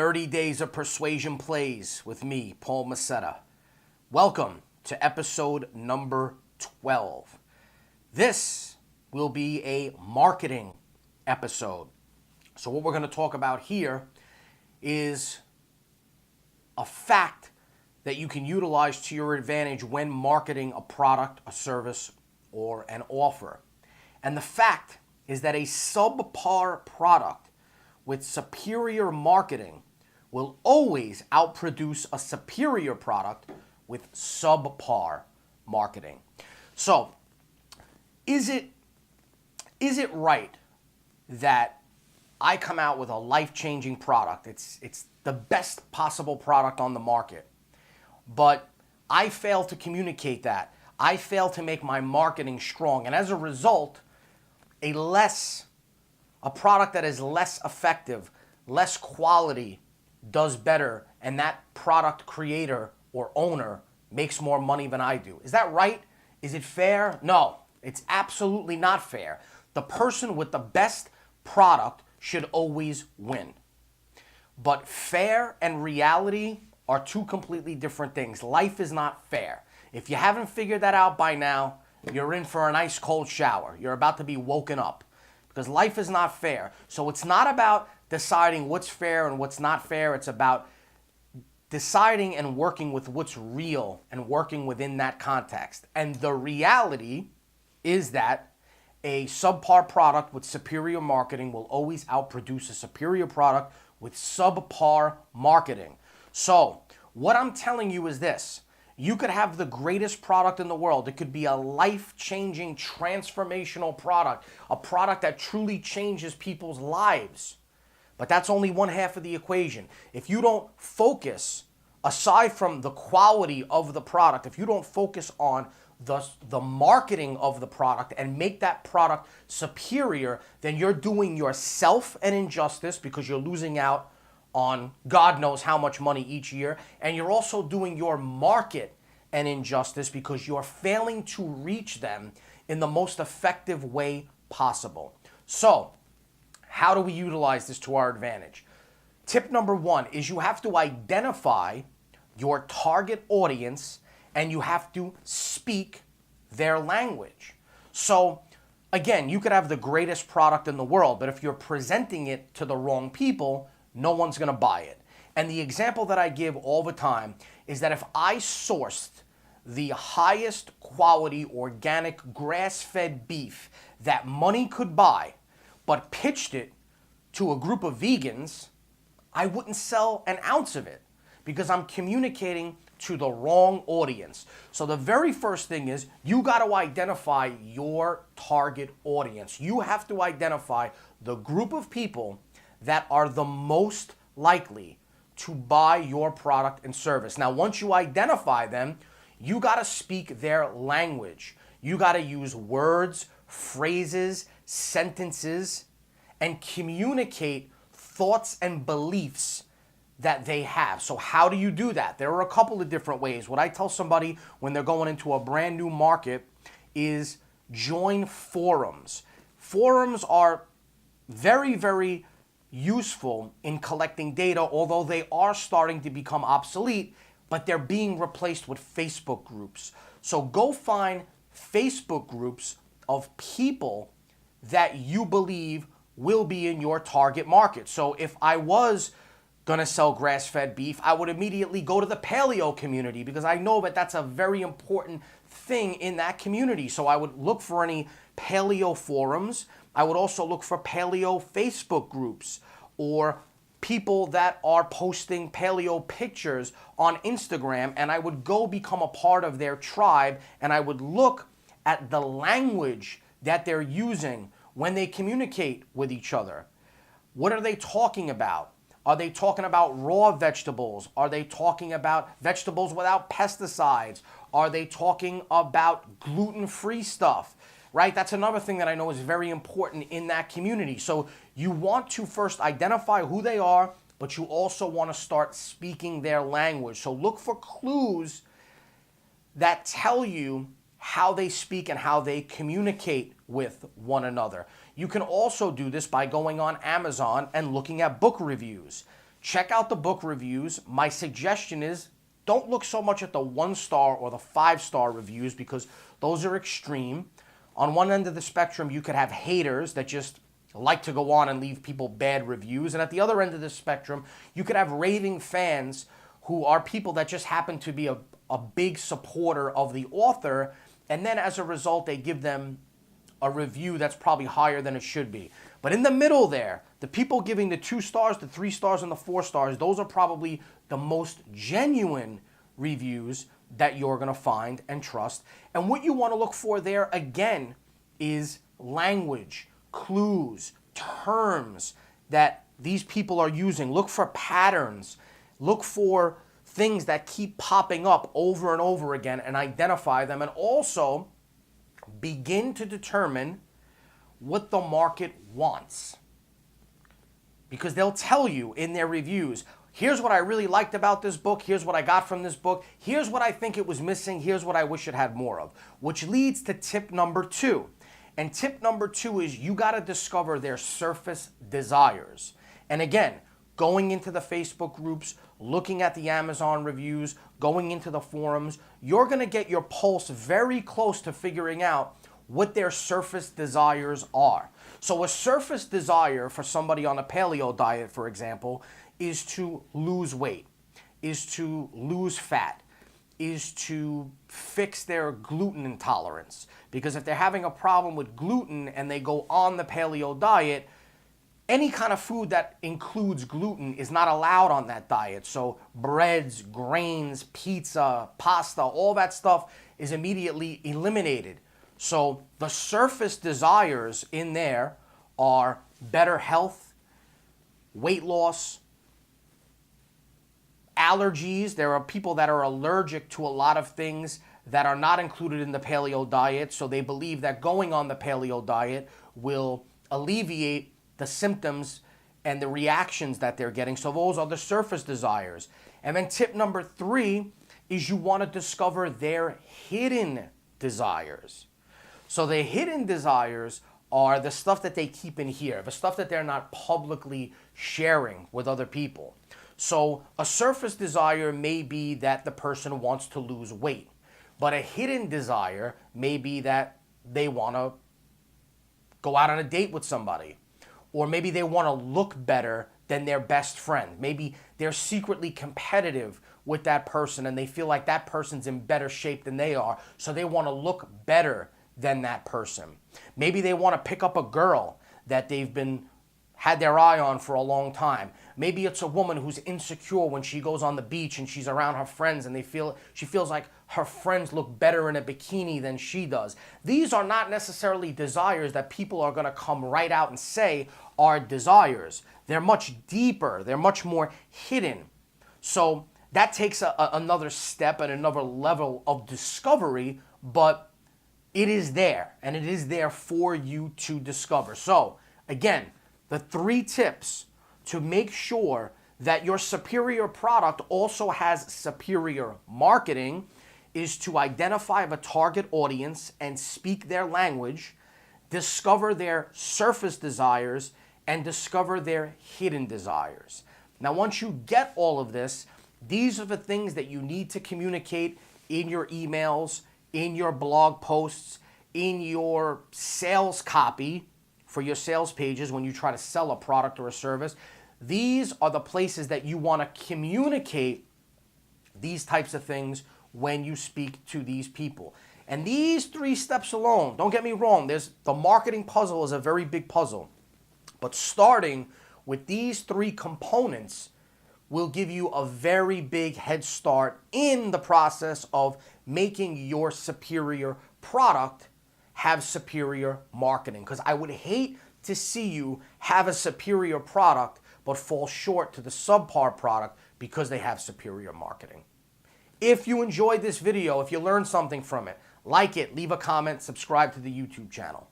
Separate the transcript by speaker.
Speaker 1: 30 Days of Persuasion Plays with me, Paul Macetta. Welcome to episode number 12. This will be a marketing episode. So what we're going to talk about here is a fact that you can utilize to your advantage when marketing a product, a service, or an offer. And the fact is that a subpar product with superior marketing will always outproduce a superior product with subpar marketing. So, is it right that I come out with a life-changing product? It's the best possible product on the market, but I fail to communicate that. I fail to make my marketing strong, and as a result, a product that is less effective, less quality, does better, and that product creator or owner makes more money than I do. Is that right? Is it fair? No, it's absolutely not fair. The person with the best product should always win. But fair and reality are two completely different things. Life is not fair. If you haven't figured that out by now, you're in for an ice cold shower. You're about to be woken up. Because life is not fair. So it's not about deciding what's fair and what's not fair. It's about deciding and working with what's real and working within that context. And the reality is that a subpar product with superior marketing will always outproduce a superior product with subpar marketing. So what I'm telling you is this. You could have the greatest product in the world. It could be a life-changing, transformational product, a product that truly changes people's lives. But that's only one half of the equation. If you don't focus, aside from the quality of the product, if you don't focus on the marketing of the product and make that product superior, then you're doing yourself an injustice because you're losing out on God knows how much money each year, and you're also doing your market an injustice because you're failing to reach them in the most effective way possible. So, how do we utilize this to our advantage? Tip number one is you have to identify your target audience and you have to speak their language. So, again, you could have the greatest product in the world, but if you're presenting it to the wrong people, no one's going to buy it. And the example that I give all the time is that if I sourced the highest quality organic grass-fed beef that money could buy, but pitched it to a group of vegans, I wouldn't sell an ounce of it because I'm communicating to the wrong audience. So the very first thing is you got to identify your target audience. You have to identify the group of people that are the most likely to buy your product and service. Now, once you identify them, you got to speak their language. You got to use words, phrases, sentences, and communicate thoughts and beliefs that they have. So how do you do that? There are a couple of different ways. What I tell somebody when they're going into a brand new market is join forums. Forums are very, very useful in collecting data, although they are starting to become obsolete, but they're being replaced with Facebook groups. So go find Facebook groups of people that you believe will be in your target market. So if I was going to sell grass-fed beef, I would immediately go to the paleo community because I know that that's a very important thing in that community. So I would look for any paleo forums. I would also look for paleo Facebook groups or people that are posting paleo pictures on Instagram, and I would go become a part of their tribe, and I would look at the language that they're using when they communicate with each other. What are they talking about? Are they talking about raw vegetables? Are they talking about vegetables without pesticides? Are they talking about gluten-free stuff? Right? That's another thing that I know is very important in that community. So you want to first identify who they are, but you also want to start speaking their language. So look for clues that tell you how they speak and how they communicate with one another. You can also do this by going on Amazon and looking at book reviews. check out the book reviews. My suggestion is don't look so much at the 1-star or the 5-star reviews because those are extreme. On one end of the spectrum, you could have haters that just like to go on and leave people bad reviews. And at the other end of the spectrum, you could have raving fans who are people that just happen to be a big supporter of the author. And then as a result, they give them a review that's probably higher than it should be. But in the middle there, the people giving the 2 stars, the 3 stars, and the 4 stars, those are probably the most genuine reviews that you're going to find and trust. And what you want to look for there, again, is language, clues, terms that these people are using. Look for patterns. Look for things that keep popping up over and over again and identify them. And also begin to determine what the market wants. Because they'll tell you in their reviews, here's what I really liked about this book, here's what I got from this book, here's what I think it was missing, here's what I wish it had more of. Which leads to tip number 2. And tip number 2 is you got to discover their surface desires. And again, going into the Facebook groups, looking at the Amazon reviews, going into the forums, you're going to get your pulse very close to figuring out what their surface desires are. So a surface desire for somebody on a paleo diet, for example, is to lose weight, is to lose fat, is to fix their gluten intolerance. Because if they're having a problem with gluten and they go on the paleo diet, any kind of food that includes gluten is not allowed on that diet. So breads, grains, pizza, pasta, all that stuff is immediately eliminated. So the surface desires in there are better health, weight loss, allergies. There are people that are allergic to a lot of things that are not included in the paleo diet. So they believe that going on the paleo diet will alleviate the symptoms and the reactions that they're getting. So those are the surface desires. And then tip number 3 is you want to discover their hidden desires. So the hidden desires are the stuff that they keep in here, the stuff that they're not publicly sharing with other people. So a surface desire may be that the person wants to lose weight, but a hidden desire may be that they want to go out on a date with somebody, or maybe they want to look better than their best friend. Maybe they're secretly competitive with that person and they feel like that person's in better shape than they are, so they want to look better than that person. Maybe they want to pick up a girl that they've had their eye on for a long time. Maybe it's a woman who's insecure when she goes on the beach and she's around her friends and she feels like her friends look better in a bikini than she does. These are not necessarily desires that people are going to come right out and say are desires. They're much deeper. They're much more hidden. So that takes another step and another level of discovery, but it is there, and it is there for you to discover. So again, the 3 tips to make sure that your superior product also has superior marketing is to identify the target audience and speak their language, discover their surface desires, and discover their hidden desires. Now, once you get all of this, these are the things that you need to communicate in your emails, in your blog posts, in your sales copy for your sales pages when you try to sell a product or a service. These are the places that you want to communicate these types of things when you speak to these people. And these 3 steps alone, don't get me wrong, the marketing puzzle is a very big puzzle. But starting with these 3 components will give you a very big head start in the process of making your superior product have superior marketing. Because I would hate to see you have a superior product but fall short to the subpar product because they have superior marketing. If you enjoyed this video, if you learned something from it, like it, leave a comment, subscribe to the YouTube channel.